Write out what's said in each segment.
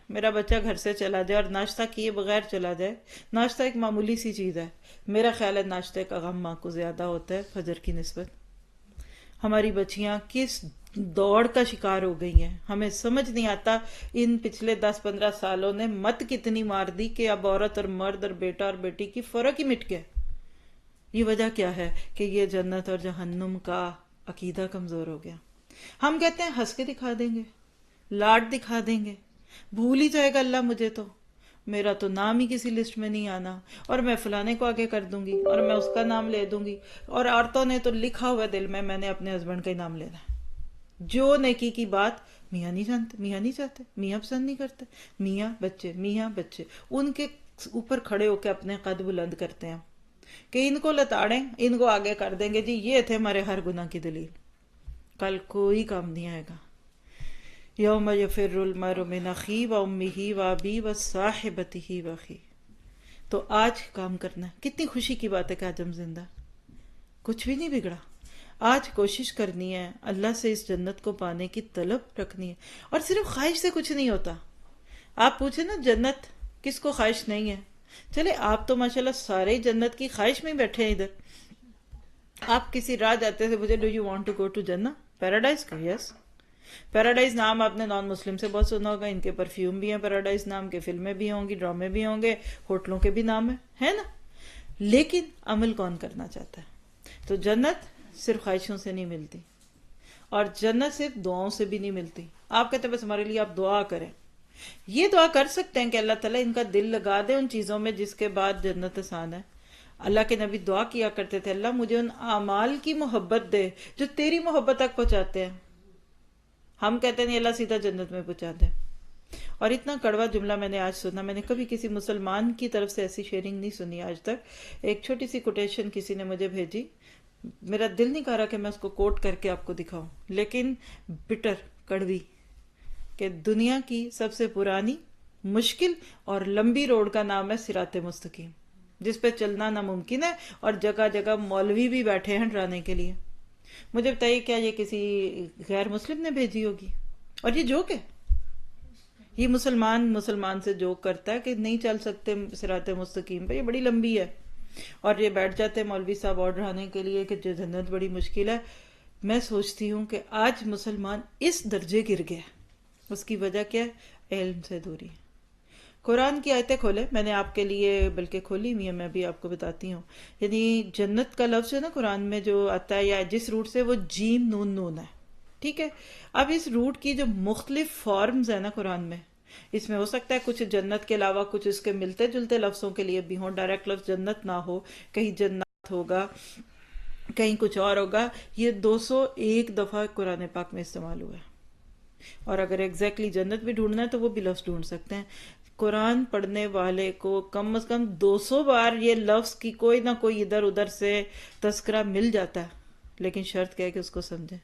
میرا بچہ گھر سے چلا جائے اور ناشتہ کیے بغیر چلا جائے، ناشتہ ایک معمولی سی چیز ہے، میرا خیال ہے ناشتے کا غم ماں کو زیادہ ہوتا ہے فجر کی نسبت۔ ہماری بچیاں کس دوڑ کا شکار ہو گئی ہیں، ہمیں سمجھ نہیں آتا ان پچھلے 10-15 سالوں نے مت کتنی مار دی کہ اب عورت اور مرد اور بیٹا اور بیٹی کی فرق ہی مٹ گیا۔ یہ وجہ کیا ہے کہ یہ جنت اور جہنم کا عقیدہ کمزور ہو گیا۔ ہم کہتے ہیں ہنس کے دکھا دیں گے، لاڈ دکھا دیں گے، بھول ہی جائے گا اللہ مجھے، تو میرا تو نام ہی کسی لسٹ میں نہیں آنا، اور میں فلانے کو آگے کر دوں گی اور میں اس کا نام لے دوں گی، اور عورتوں نے تو لکھا ہوا دل میں نے اپنے ہسبینڈ کا ہی نام لینا ہے۔ جو نیکی کی بات میاں نہیں جانتے، میاں نہیں چاہتے، میاں پسند نہیں کرتے، میاں بچے ان کے اوپر کھڑے ہو کے اپنے قد بلند کرتے ہیں کہ ان کو لتاڑیں، ان کو آگے کر دیں گے، جی یہ تھے ہمارے ہر گناہ کی دلیل۔ کل کوئی کام نہیں آئے گا۔ یوم یفر المرء من اخیہ و امہ و ابیہ و صاحبتہ و اخیہ۔ تو آج کام کرنا ہے، کتنی خوشی کی بات ہے کہ آج ہم زندہ، کچھ بھی نہیں بگڑا۔ آج کوشش کرنی ہے اللہ سے اس جنت کو پانے کی طلب رکھنی ہے، اور صرف خواہش سے کچھ نہیں ہوتا۔ آپ پوچھیں نا جنت کس کو خواہش نہیں ہے؟ چلے آپ تو ماشاءاللہ سارے ہی جنت کی خواہش میں ہی بیٹھے ہیں ادھر۔ آپ کسی راہ جاتے تھے، مجھے do you want to go to جنہ پیراڈائز کا؟ یس۔ پیراڈائز نام آپ نے نان مسلم سے بہت سنا ہوگا، ان کے پرفیوم بھی ہیں پیراڈائز نام کے، فلمیں بھی ہوں گی، ڈرامے بھی ہوں گے، ہوٹلوں کے بھی نام ہے نا؟ لیکن عمل کون کرنا چاہتا ہے؟ تو جنت صرف خواہشوں سے نہیں ملتی، اور جنت صرف دعاؤں سے بھی نہیں ملتی۔ آپ کہتے ہیں بس ہمارے لیے آپ دعا کریں، یہ دعا کر سکتے ہیں کہ اللہ تعالیٰ ان کا دل لگا دے ان چیزوں میں جس کے بعد جنت آسان ہے۔ اللہ کے نبی دعا کیا کرتے تھے، اللہ مجھے ان اعمال کی محبت دے جو تیری محبت تک پہنچاتے ہیں۔ ہم کہتے ہیں نہیں اللہ سیدھا جنت میں پہنچا دے۔ اور اتنا کڑوا جملہ میں نے آج سنا، میں نے کبھی کسی مسلمان کی طرف سے ایسی شیئرنگ نہیں سنی آج تک۔ ایک چھوٹی سی کوٹیشن کسی نے مجھے بھیجی، میرا دل نہیں کہہ رہا کہ میں اس کو کوٹ کر کے آپ کو دکھاؤں، لیکن بٹر، کڑوی، کہ دنیا کی سب سے پرانی، مشکل اور لمبی روڈ کا نام ہے صراط مستقیم، جس پہ چلنا ناممکن ہے، اور جگہ جگہ مولوی بھی بیٹھے ہیں ڈرانے کے لیے۔ مجھے بتائیے کیا یہ کسی غیر مسلم نے بھیجی ہوگی؟ اور یہ جوک ہے، یہ مسلمان سے جوک کرتا ہے کہ نہیں چل سکتے صراط مستقیم پہ، یہ بڑی لمبی ہے، اور یہ بیٹھ جاتے ہیں مولوی صاحب اور ڈرانے کے لیے کہ جو جنت بڑی مشکل ہے۔ میں سوچتی ہوں کہ آج مسلمان اس درجے گر گیا، اس کی وجہ کیا ہے؟ علم سے دوری۔ قرآن کی آیتیں کھولے، میں نے آپ کے لیے بلکہ کھولی ہوئی ہیں، میں بھی آپ کو بتاتی ہوں۔ یعنی جنت کا لفظ ہے نا قرآن میں جو آتا ہے یا جس روٹ سے، وہ جیم نون نون ہے، ٹھیک ہے؟ اب اس روٹ کی جو مختلف فارمز ہیں نا قرآن میں، اس میں ہو سکتا ہے کچھ جنت کے علاوہ کچھ اس کے ملتے جلتے لفظوں کے لیے بھی ہوں، ڈائریکٹ لفظ جنت نہ ہو، کہیں جنات ہوگا، کہیں کچھ اور ہوگا۔ یہ 201 دفعہ قرآن پاک میں استعمال ہوا ہے، اور اگر ایگزیکٹلی جنت بھی ڈھونڈنا ہے تو وہ بھی لفظ ڈھونڈ سکتے ہیں۔ قرآن پڑھنے والے کو کم از کم 200 بار یہ لفظ کی کوئی نہ کوئی ادھر ادھر سے تذکرہ مل جاتا ہے، لیکن شرط کیا ہے کہ اس کو سمجھیں۔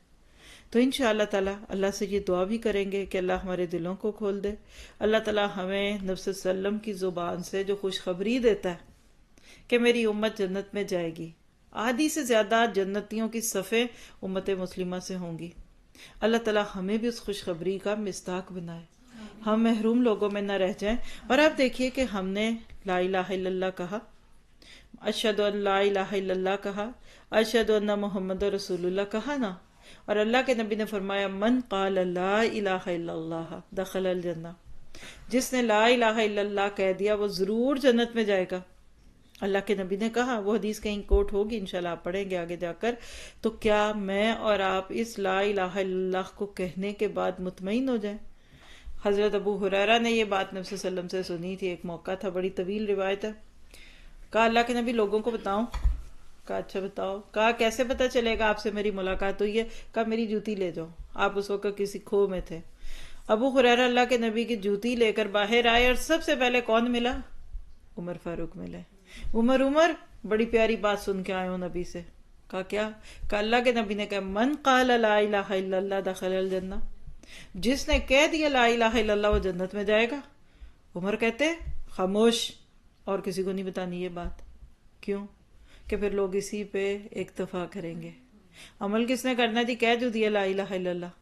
تو انشاءاللہ تعالیٰ اللہ سے یہ دعا بھی کریں گے کہ اللہ ہمارے دلوں کو کھول دے، اللہ تعالیٰ ہمیں نبی صلی اللہ علیہ وسلم کی زبان سے جو خوشخبری دیتا ہے کہ میری امت جنت میں جائے گی، آدھی سے زیادہ جنتیوں کی صفیں امت مسلمہ سے ہوں گی، اللہ تعالیٰ ہمیں بھی اس خوشخبری کا مصداق بنائے، ہم محروم لوگوں میں نہ رہ جائیں۔ اور آپ دیکھیے کہ ہم نے لا الہ الا اللہ کہا، اشہد ان لا الہ الا اللہ کہا، اشہد ان محمد رسول اللہ کہا نا، اور اللہ کے نبی نے فرمایا من قال لا الہ الا اللہ دخل الجنہ، جس نے لا الہ الا اللہ کہہ دیا وہ ضرور جنت میں جائے گا۔ اللہ کے نبی نے کہا، وہ حدیث کہیں کوٹ ہوگی انشاءاللہ آپ پڑھیں گے آگے جا کر، تو کیا میں اور آپ اس لا الہ الا اللہ کو کہنے کے بعد مطمئن ہو جائیں؟ حضرت ابو ہریرہ نے یہ بات نبی صلی اللہ علیہ وسلم سے سنی تھی، ایک موقع تھا، بڑی طویل روایت ہے۔ کہا اللہ کے نبی لوگوں کو بتاؤں؟ کہا اچھا بتاؤ۔ کہا کیسے پتہ چلے گا آپ سے میری ملاقات ہوئی ہے؟ کہا میری جوتی لے جاؤ۔ آپ اس وقت کسی کھو میں تھے۔ ابو ہریرہ اللہ کے نبی کی جوتی لے کر باہر آئے، اور سب سے پہلے کون ملا؟ عمر فاروق ملے۔ عمر بڑی پیاری بات سن کے آئے ہو نبی سے۔ کہا کیا؟ کہا اللہ کے نبی نے کہا من قال لا الہ الا اللہ دخل الجنہ، جس نے کہہ دیا لا الہ الا اللہ وہ جنت میں جائے گا۔ عمر کہتے خاموش، اور کسی کو نہیں بتانی یہ بات۔ کیوں؟ کہ پھر لوگ اسی پہ اکتفا کریں گے۔ عمل کس نے کرنا جی؟ کہہ جو دیا لا الہ الا اللہ۔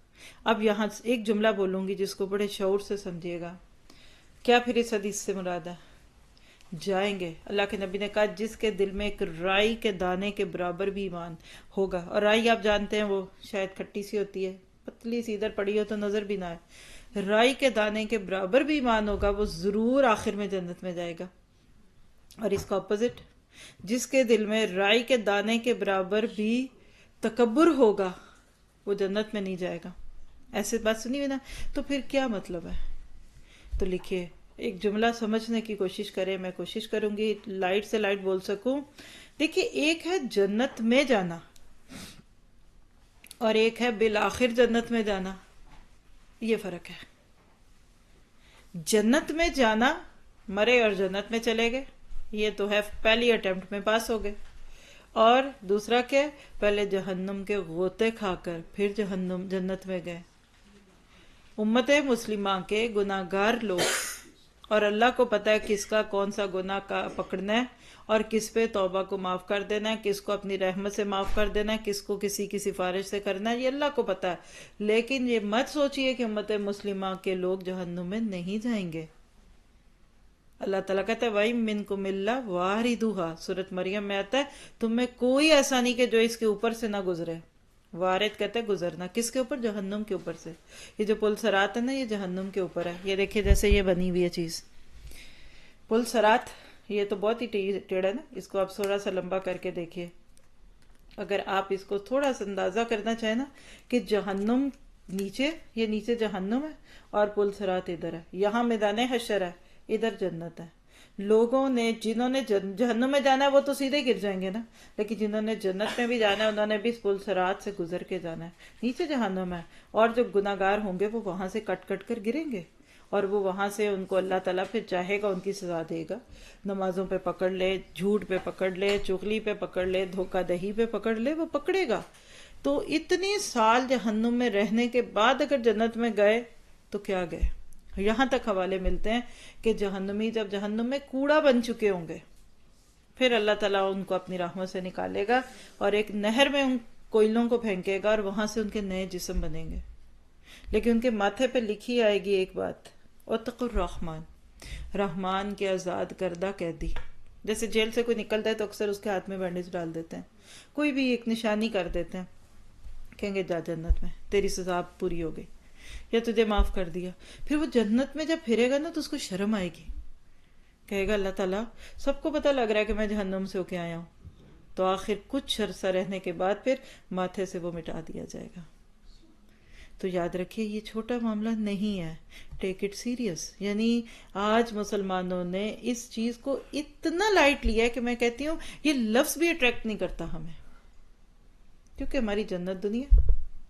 اب یہاں ایک جملہ بولوں گی جس کو بڑے شعور سے سمجھیے گا۔ کیا پھر اس حدیث سے مراد ہے؟ جائیں گے. اللہ کے نبی نے کہا جس کے دل میں ایک رائی کے دانے کے برابر بھی ایمان ہوگا، اور رائی آپ جانتے ہیں وہ شاید کھٹی سی ہوتی ہے، پتلی سی، ادھر پڑی ہو تو نظر بھی نہ آئے، رائی کے دانے کے برابر بھی ایمان ہوگا، وہ ضرور آخر میں جنت میں جائے گا. اور اس کا اپوزٹ، جس کے دل میں رائی کے دانے کے برابر بھی تکبر ہوگا وہ جنت میں نہیں جائے گا. ایسے بات سنی ہوئی نا؟ تو پھر کیا مطلب ہے؟ تو لکھیے، ایک جملہ سمجھنے کی کوشش کریں، میں کوشش کروں گی لائٹ سے لائٹ بول سکوں. دیکھیے، ایک ہے جنت میں جانا اور ایک ہے بالآخر جنت میں جانا، یہ فرق ہے. جنت میں جانا، مرے اور جنت میں چلے گئے، یہ تو ہے پہلی اٹیمپٹ میں پاس ہو گئے. اور دوسرا کیا؟ پہلے جہنم کے غوطے کھا کر پھر جنت میں گئے. امت مسلمہ کے گناہ گار لوگ، اور اللہ کو پتہ ہے کس کا کون سا گناہ کا پکڑنا ہے اور کس پہ توبہ کو معاف کر دینا ہے، کس کو اپنی رحمت سے معاف کر دینا ہے، کس کو کسی کی سفارش سے کرنا ہے، یہ اللہ کو پتہ ہے. لیکن یہ مت سوچئے کہ امت مسلمہ کے لوگ جہنم میں نہیں جائیں گے. اللہ تعالیٰ کہتا ہے وَإِن مِّنكُمْ إِلَّا وَارِدُهَا، سورۃ مریم میں آتا ہے تم میں کوئی ایسا نہیں کہ جو اس کے اوپر سے نہ گزرے. وارد کہتے ہیں گزرنا، کس کے اوپر؟ جہنم کے اوپر سے. یہ جو پل صراط ہے نا، یہ جہنم کے اوپر ہے. یہ دیکھیے جیسے یہ بنی ہوئی ہے چیز، پل صراط، یہ تو بہت ہی ٹیڑھا ہے نا، اس کو آپ تھوڑا سا لمبا کر کے دیکھیے. اگر آپ اس کو تھوڑا سا اندازہ کرنا چاہیں نا کہ جہنم نیچے، یہ نیچے جہنم ہے اور پل صراط ادھر ہے، یہاں میدان حشر ہے، ادھر جنت ہے. لوگوں نے، جنہوں نے جہنم میں جانا ہے وہ تو سیدھے گر جائیں گے نا، لیکن جنہوں نے جنت میں بھی جانا ہے انہوں نے بھی اس پل صراط سے گزر کے جانا ہے. نیچے جہنم ہے اور جو گناہ گار ہوں گے وہ وہاں سے کٹ کٹ کر گریں گے، اور وہ وہاں سے ان کو اللہ تعالیٰ پھر چاہے گا ان کی سزا دے گا. نمازوں پہ پکڑ لے، جھوٹ پہ پکڑ لے، چغلی پہ پکڑ لے، دھوکہ دہی پہ پکڑ لے، وہ پکڑے گا. تو اتنے سال جہنم میں رہنے کے بعد اگر جنت میں گئے تو کیا گئے. یہاں تک حوالے ملتے ہیں کہ جہنمی جب جہنم میں کوڑا بن چکے ہوں گے پھر اللہ تعالیٰ ان کو اپنی رحمت سے نکالے گا اور ایک نہر میں ان کوئلوں کو پھینکے گا اور وہاں سے ان کے نئے جسم بنیں گے. لیکن ان کے ماتھے پہ لکھی آئے گی ایک بات، اتق الرحمن، رحمان کے آزاد کردہ قیدی. جیسے جیل سے کوئی نکلتا ہے تو اکثر اس کے ہاتھ میں بینڈیج ڈال دیتے ہیں، کوئی بھی ایک نشانی کر دیتے ہیں، کہیں گے جا جنت میں، تیری سزا پوری ہو گئی یا تجھے معاف کر دیا. پھر وہ جنت میں جب پھرے گا نا تو اس کو شرم آئے گی، کہے گا اللہ تعالیٰ سب کو پتہ لگ رہا ہے کہ میں جہنم سے ہو کے آیا ہوں. تو آخر کچھ عرصہ رہنے کے بعد پھر ماتھے سے وہ مٹا دیا جائے گا. تو یاد رکھیے یہ چھوٹا معاملہ نہیں ہے، ٹیک اٹ سیریس. یعنی آج مسلمانوں نے اس چیز کو اتنا لائٹ لیا ہے کہ میں کہتی ہوں یہ لفظ بھی اٹریکٹ نہیں کرتا ہمیں، کیونکہ ہماری جنت دنیا،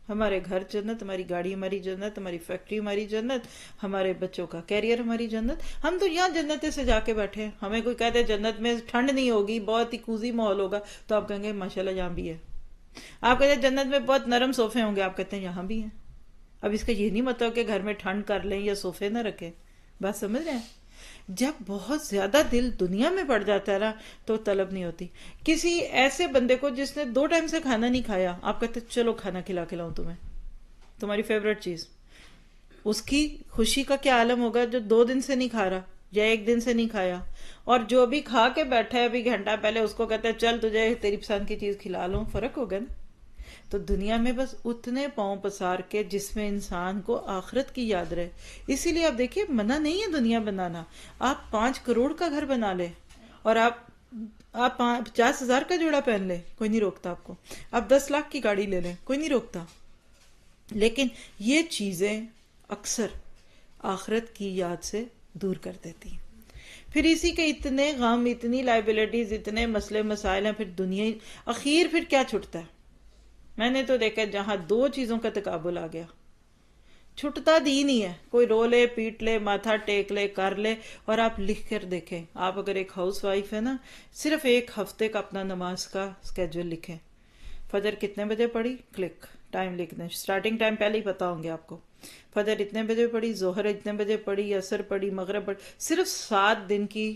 ہمارے گھر جنت، ہماری گاڑی ہماری جنت، ہماری فیکٹری ہماری جنت، ہمارے بچوں کا کیریئر ہماری جنت. ہم تو یہاں جنت سے جا کے بیٹھے ہیں. ہمیں کوئی کہتے ہیں جنت میں ٹھنڈ نہیں ہوگی، بہت ہی کوزی ماحول ہوگا، تو آپ کہیں گے ماشاءاللہ یہاں بھی ہے. آپ کہتے ہیں جنت میں بہت نرم صوفے ہوں گے، آپ کہتے ہیں یہاں بھی ہیں. اب اس کا یہ نہیں مطلب کہ گھر میں ٹھنڈ کر لیں یا صوفے نہ رکھیں. بات سمجھ رہے ہیں؟ جب بہت زیادہ دل دنیا میں پڑ جاتا ہے نا تو طلب نہیں ہوتی. کسی ایسے بندے کو جس نے 2 ٹائم سے کھانا نہیں کھایا، آپ کہتے چلو کھانا کھلاؤں تمہیں، تمہاری فیوریٹ چیز، اس کی خوشی کا کیا عالم ہوگا جو 2 دن سے نہیں کھا رہا یا 1 دن سے نہیں کھایا، اور جو ابھی کھا کے بیٹھا ہے ابھی گھنٹہ پہلے اس کو کہتے ہیں چل تجھے تیری پسند کی چیز کھلا لوں. فرق ہوگا نا. تو دنیا میں بس اتنے پاؤں پسار کے جس میں انسان کو آخرت کی یاد رہے. اسی لیے آپ دیکھیے منع نہیں ہے دنیا بنانا. آپ 5 کروڑ کا گھر بنا لیں اور آپ 50,000 کا جوڑا پہن لیں، کوئی نہیں روکتا آپ کو. آپ 10 لاکھ کی گاڑی لے لیں، کوئی نہیں روکتا. لیکن یہ چیزیں اکثر آخرت کی یاد سے دور کر دیتی ہیں. پھر اسی کے اتنے غم، اتنی لائبلٹیز، اتنے مسئلے مسائل ہیں، پھر دنیا اخیر پھر کیا چھٹتا ہے؟ میں نے تو دیکھا جہاں 2 چیزوں کا تقابل آ گیا، چھٹتا دین ہی ہے. کوئی رو لے، پیٹ لے، ماتھا ٹیک لے، کر لے. اور آپ لکھ کر دیکھیں، آپ اگر ایک ہاؤس وائف ہے نا، صرف 1 ہفتے کا اپنا نماز کا سکیجول لکھیں. فجر کتنے بجے پڑھی، کلک، ٹائم لکھ دیں. سٹارٹنگ ٹائم پہلے ہی پتا ہوں گے آپ کو. فجر اتنے بجے پڑھی، ظہر اتنے بجے پڑھی، عصر پڑھی، مغرب پڑھی. صرف 7 دن کی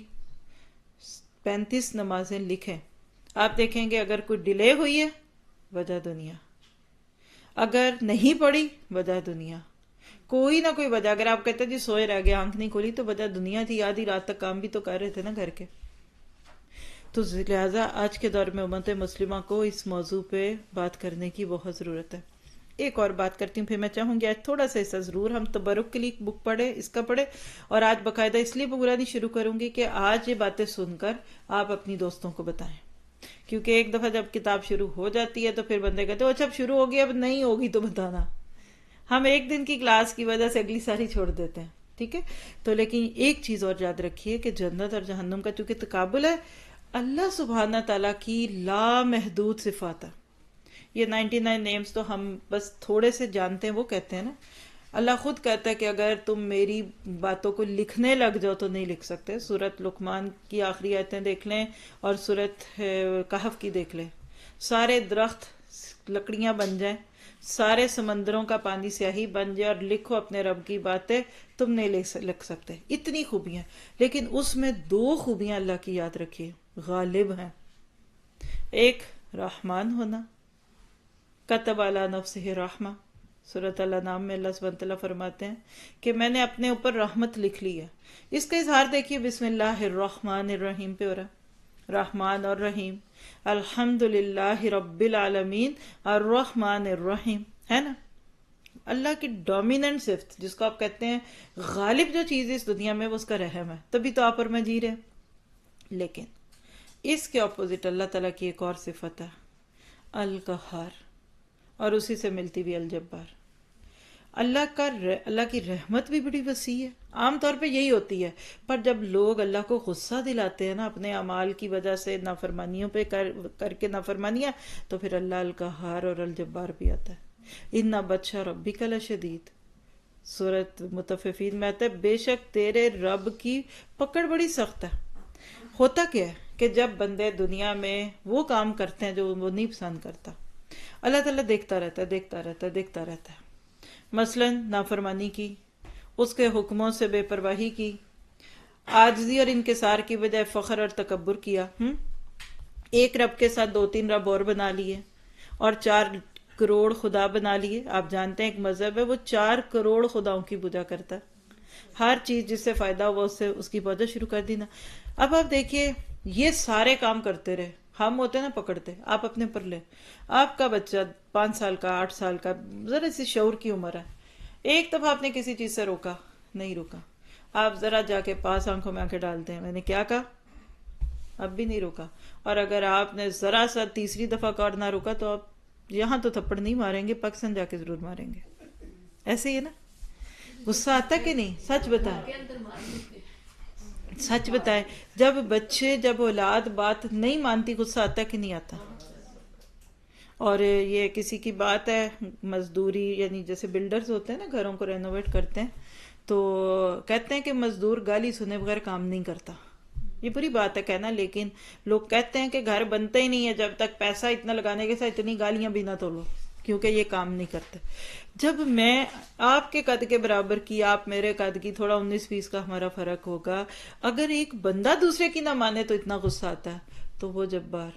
35 نمازیں لکھیں. آپ دیکھیں گے اگر کوئی ڈیلے ہوئی ہے، وجہ دنیا. اگر نہیں پڑھی، وجہ دنیا. کوئی نہ کوئی وجہ. اگر آپ کہتے ہیں جی سوئے رہ گئے آنکھ نہیں کھولی، تو وجہ دنیا تھی، آدھی رات تک کام بھی تو کر رہے تھے نا گھر کے. تو لہٰذا آج کے دور میں امت مسلمہ کو اس موضوع پہ بات کرنے کی بہت ضرورت ہے. ایک اور بات کرتی ہوں، پھر میں چاہوں گی آج تھوڑا سا حصہ ضرور ہم تبرک کے لیے بک پڑھے، اس کا پڑھے. اور آج باقاعدہ اس لیے بگرانی شروع کروں گی کہ آج یہ باتیں سن کر آپ اپنی دوستوں کو بتائیں. کیونکہ ایک دفعہ جب کتاب شروع ہو جاتی ہے تو پھر بندے کہتے ہیں اچھا اب شروع ہوگی، اب نہیں ہوگی تو بتانا. ہم ایک دن کی کلاس کی وجہ سے اگلی ساری چھوڑ دیتے ہیں. ٹھیک ہے، تو لیکن ایک چیز اور یاد رکھیے کہ جنت اور جہنم کا چونکہ تقابل ہے، اللہ سبحانہ تعالیٰ کی لامحدود صفات ہے. یہ 99 نیمز تو ہم بس تھوڑے سے جانتے ہیں، وہ کہتے ہیں نا. اللہ خود کہتا ہے کہ اگر تم میری باتوں کو لکھنے لگ جاؤ تو نہیں لکھ سکتے. سورۃ لقمان کی آخری آیتیں دیکھ لیں اور سورۃ کہف کی دیکھ لیں. سارے درخت لکڑیاں بن جائیں، سارے سمندروں کا پانی سیاہی بن جائے اور لکھو اپنے رب کی باتیں، تم نہیں لکھ سکتے. اتنی خوبیاں، لیکن اس میں 2 خوبیاں اللہ کی یاد رکھیے غالب ہیں. ایک رحمان ہونا، کتب علی نفسہ رحمہ. سورۃ الانعام میں اللہ سبحانہ تعالیٰ فرماتے ہیں کہ میں نے اپنے اوپر رحمت لکھ لی ہے. اس کا اظہار دیکھیے بسم اللہ الرحمن الرحیم پہ ہو رہا. رحمان اور رحیم، الحمد للہ رب العالمین الرحمن الرحیم، ہے نا. اللہ کی ڈومیننٹ صفت، جس کو آپ کہتے ہیں غالب جو چیز اس دنیا میں، وہ اس کا رحم ہے. تبھی تو آپ اور میں جی رہے ہیں. لیکن اس کے اپوزٹ اللہ تعالیٰ کی ایک اور صفت ہے القہار، اور اسی سے ملتی بھی الجبار. اللہ کی رحمت بھی بڑی وسیع ہے. عام طور پہ یہی ہوتی ہے، پر جب لوگ اللہ کو غصہ دلاتے ہیں نا اپنے اعمال کی وجہ سے، نافرمانیوں پہ کر کے نافرمانیاں، تو پھر اللہ القہار اور الجبار بھی آتا ہے. ان بطش ربک لشدید، سورۃ مطففین میں آتا ہے بے شک تیرے رب کی پکڑ بڑی سخت ہے. ہوتا کیا ہے کہ جب بندے دنیا میں وہ کام کرتے ہیں جو وہ نہیں پسند کرتا، اللہ تعالیٰ دیکھتا رہتا ہے، دیکھتا رہتا ہے، دیکھتا رہتا ہے. مثلا نافرمانی کی، اس کے حکموں سے بے پرواہی کی، عاجزی اور انکسار کی بجائے فخر اور تکبر کیا، ایک رب کے ساتھ 2-3 رب اور بنا لیے، اور 4 کروڑ خدا بنا لیے. آپ جانتے ہیں ایک مذہب ہے وہ 4 کروڑ خداؤں کی پوجا کرتا ہے. ہر چیز جس سے فائدہ ہوا اس کی پوجا شروع کر دینا. اب آپ دیکھیے یہ سارے کام کرتے رہے، ہم ہوتے نا پکڑتے. آپ اپنے پر لیں، آپ کا بچہ 5 سال کا، 8 سال کا، ذرا سی شعور کی عمر ہے. ایک دفعہ آپ نے کسی چیز سے روکا، نہیں روکا، آپ ذرا جا کے پاس آنکھوں میں آنکھیں ڈالتے ہیں، میں نے کیا کہا، اب بھی نہیں روکا. اور اگر آپ نے ذرا سا تیسری دفعہ کار نہ روکا تو آپ یہاں تو تھپڑ نہیں ماریں گے، پاکستان جا کے ضرور ماریں گے. ایسے ہی ہے نا. غصہ آتا کہ نہیں؟ سچ بتائیں، سچ بتائیں. جب بچے، جب اولاد بات نہیں مانتی، غصہ آتا کہ نہیں آتا؟ اور یہ کسی کی بات ہے، مزدوری، یعنی جیسے بلڈرز ہوتے ہیں نا، گھروں کو رینوویٹ کرتے ہیں، تو کہتے ہیں کہ مزدور گالی سنے بغیر کام نہیں کرتا. یہ بری بات ہے کہنا، لیکن لوگ کہتے ہیں کہ گھر بنتا ہی نہیں ہے جب تک پیسہ اتنا لگانے کے ساتھ اتنی گالیاں بھی نہ تولو، کیونکہ یہ کام نہیں کرتے. جب میں آپ کے قد کے برابر کی، آپ میرے قد کی، تھوڑا 19-20 کا ہمارا فرق ہوگا، اگر ایک بندہ دوسرے کی نہ مانے تو اتنا غصہ آتا ہے. تو وہ جبار،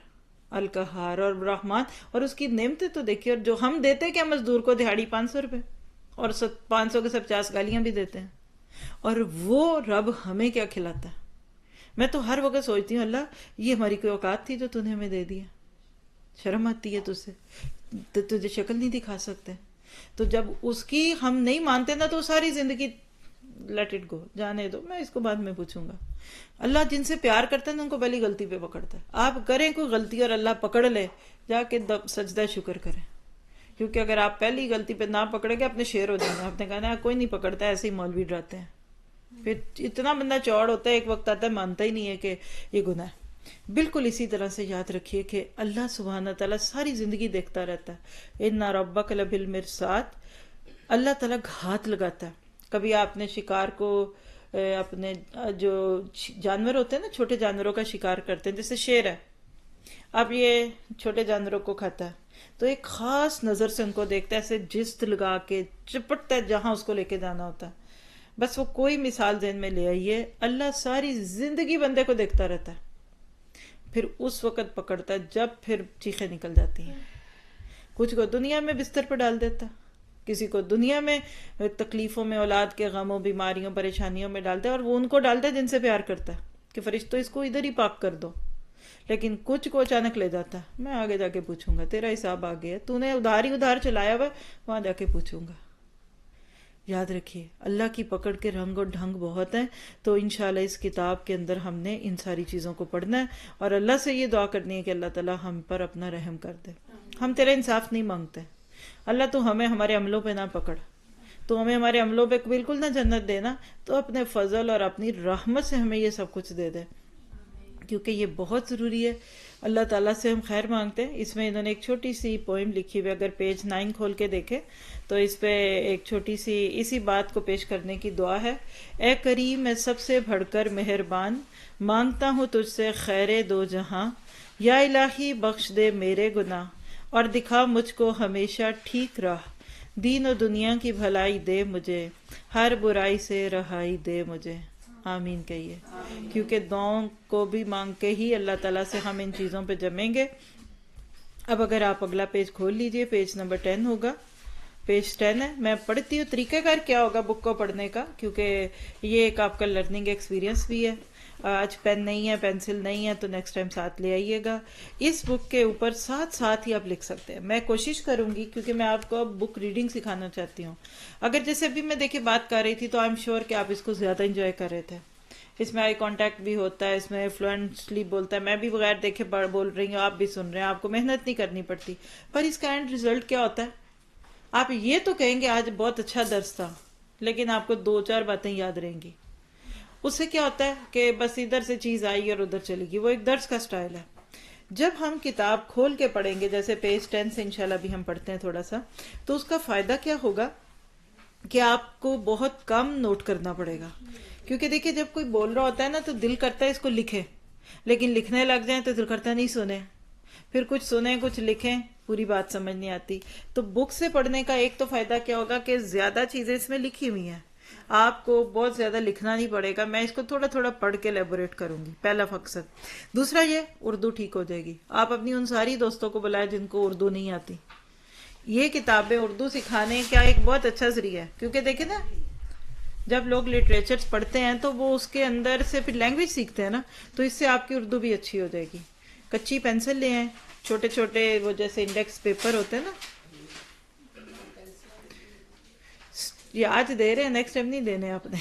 القہار اور رحمان، اور اس کی نعمتیں تو دیکھیے. اور جو ہم دیتے کیا مزدور کو دہاڑی 500 روپے، اور 500 کے 50 گالیاں بھی دیتے ہیں. اور وہ رب ہمیں کیا کھلاتا ہے. میں تو ہر وقت سوچتی ہوں اللہ یہ ہماری کوئی اوقات تھی جو تو نے ہمیں دے دیا. شرم آتی ہے تجھ سے، تجھے شکل نہیں دکھا سکتے. تو جب اس کی ہم نہیں مانتے نا تو ساری زندگی لیٹ اٹ گو، جانے دو، میں اس کو بعد میں پوچھوں گا. اللہ جن سے پیار کرتا ہے نا ان کو پہلی غلطی پہ پکڑتا ہے. آپ کریں کوئی غلطی اور اللہ پکڑ لے، جا کے سجدہ شکر کریں. کیونکہ اگر آپ پہلی غلطی پہ نہ پکڑے گے اپنے شیر ہو جائیں گے. آپ نے کہا نا کوئی نہیں پکڑتا، ایسے ہی مولوی ڈراتے ہیں. پھر اتنا بندہ چوڑ ہوتا ہے، ایک وقت آتا ہے مانتا ہی نہیں ہے کہ یہ گناہ ہے. بالکل اسی طرح سے یاد رکھیے کہ اللہ سبحانہ تعالیٰ ساری زندگی دیکھتا رہتا ہے. اِنَّ رَبَّكَ لَبِالْمِرْصَادِ، اللہ تعالیٰ گھات لگاتا ہے. کبھی آپ نے شکار کو، اپنے جو جانور ہوتے ہیں نا، چھوٹے جانوروں کا شکار کرتے ہیں، جیسے شیر ہے، اب یہ چھوٹے جانوروں کو کھاتا ہے تو ایک خاص نظر سے ان کو دیکھتا ہے، ایسے جست لگا کے چپٹتا ہے جہاں اس کو لے کے جانا ہوتا ہے. بس وہ کوئی مثال ذہن میں لے آئیے، اللہ ساری زندگی بندے کو دیکھتا رہتا ہے، پھر اس وقت پکڑتا ہے جب پھر چیخیں نکل جاتی ہیں. کچھ کو دنیا میں بستر پہ ڈال دیتا ہے کسی کو دنیا میں تکلیفوں میں، اولاد کے غموں، بیماریوں، پریشانیوں میں ڈالتا ہے، اور وہ ان کو ڈالتا ہے جن سے پیار کرتا ہے کہ فرشتوں اس کو ادھر ہی پاک کر دو، لیکن کچھ کو اچانک لے جاتا ہے، میں آگے جا کے پوچھوں گا، تیرا حساب آگے ہے، تو نے ادھار ہی ادھار چلایا ہوا، وہاں جا کے پوچھوں گا۔ یاد رکھیے اللہ کی پکڑ کے رنگ اور ڈھنگ بہت ہیں، تو انشاءاللہ اس کتاب کے اندر ہم نے ان ساری چیزوں کو پڑھنا ہے، اور اللہ سے یہ دعا کرنی ہے کہ اللہ تعالیٰ ہم پر اپنا رحم کر دے۔ ہم تیرا انصاف نہیں مانگتے، اللہ تو ہمیں ہمارے عملوں پہ نہ پکڑ، تو ہمیں ہمارے عملوں پہ بالکل نہ جنت دینا، تو اپنے فضل اور اپنی رحمت سے ہمیں یہ سب کچھ دے دے، کیونکہ یہ بہت ضروری ہے۔ اللہ تعالیٰ سے ہم خیر مانگتے ہیں۔ اس میں انہوں نے ایک چھوٹی سی پوئم لکھی ہوئی، اگر پیج 9 کھول کے دیکھیں تو اس پہ ایک چھوٹی سی اسی بات کو پیش کرنے کی دعا ہے۔ اے کریم، میں سب سے بڑھ کر مہربان، مانگتا ہوں تجھ سے خیر دو جہاں، یا الہی بخش دے میرے گناہ، اور دکھا مجھ کو ہمیشہ ٹھیک راہ، دین و دنیا کی بھلائی دے مجھے، ہر برائی سے رہائی دے مجھے۔ آمین کہیے، کیونکہ دعاؤں کو بھی مانگ کے ہی اللہ تعالیٰ سے ہم ان چیزوں پہ جمیں گے۔ اب اگر آپ اگلا پیج کھول لیجئے، پیج نمبر 10 ہوگا، پیج 10 ہے۔ میں پڑھتی ہوں، طریقہ کار کیا ہوگا بک کو پڑھنے کا، کیونکہ یہ ایک آپ کا لرننگ ایکسپیرینس بھی ہے۔ آج پین نہیں ہے، پینسل نہیں ہے، تو نیکسٹ ٹائم ساتھ لے آئیے گا۔ اس بک کے اوپر ساتھ ہی آپ لکھ سکتے ہیں۔ میں کوشش کروں گی، کیونکہ میں آپ کو بک ریڈنگ سکھانا چاہتی ہوں۔ اگر جیسے ابھی میں دیکھیں بات کر رہی تھی تو آئی ایم شیور کہ آپ اس کو زیادہ انجوائے کر رہے تھے۔ اس میں آئی کانٹیکٹ بھی ہوتا ہے، اس میں فلوئنٹلی بولتا ہے، میں بھی بغیر دیکھے بول رہی ہوں، آپ بھی سن رہے ہیں، آپ کو محنت نہیں کرنی پڑتی۔ پر اس کا اینڈ ریزلٹ کیا ہوتا ہے؟ آپ یہ تو کہیں گے آج بہت اچھا درس تھا، لیکن آپ کو 2-4 باتیں یاد رہیں گی۔ اس سے کیا ہوتا ہے کہ بس ادھر سے چیز آئی اور ادھر چلے گی، وہ ایک درس کا سٹائل ہے۔ جب ہم کتاب کھول کے پڑھیں گے، جیسے پیج 10 سے انشاءاللہ بھی ہم پڑھتے ہیں تھوڑا سا، تو اس کا فائدہ کیا ہوگا کہ آپ کو بہت کم نوٹ کرنا پڑے گا۔ کیونکہ دیکھیں جب کوئی بول رہا ہوتا ہے نا تو دل کرتا ہے اس کو لکھیں، لیکن لکھنے لگ جائیں تو دل کرتا ہے نہیں سنیں، پھر کچھ سنیں کچھ لکھیں، پوری بات سمجھ نہیں آتی۔ تو بک سے پڑھنے کا ایک تو فائدہ کیا ہوگا کہ زیادہ چیزیں اس میں لکھی ہوئی ہیں، آپ کو بہت زیادہ لکھنا نہیں پڑے گا، میں اس کو تھوڑا تھوڑا پڑھ کے لیبوریٹ کروں گی، پہلا مقصد۔ دوسرا یہ اردو ٹھیک ہو جائے گی، آپ اپنی ان ساری دوستوں کو بلائیں جن کو اردو نہیں آتی۔ یہ کتابیں اردو سکھانے کا ایک بہت اچھا ذریعہ ہے، کیونکہ دیکھیں نا جب لوگ لٹریچر پڑھتے ہیں تو وہ اس کے اندر سے پھر لینگویج سیکھتے ہیں نا، تو اس سے آپ کی اردو بھی اچھی ہو جائے گی۔ کچی پینسل لے آئیں، چھوٹے چھوٹے وہ جیسے انڈیکس پیپر ہوتے ہیں نا، یہ آج دے رہے ہیں، نیکسٹ ٹائم نہیں دینے آپ نے۔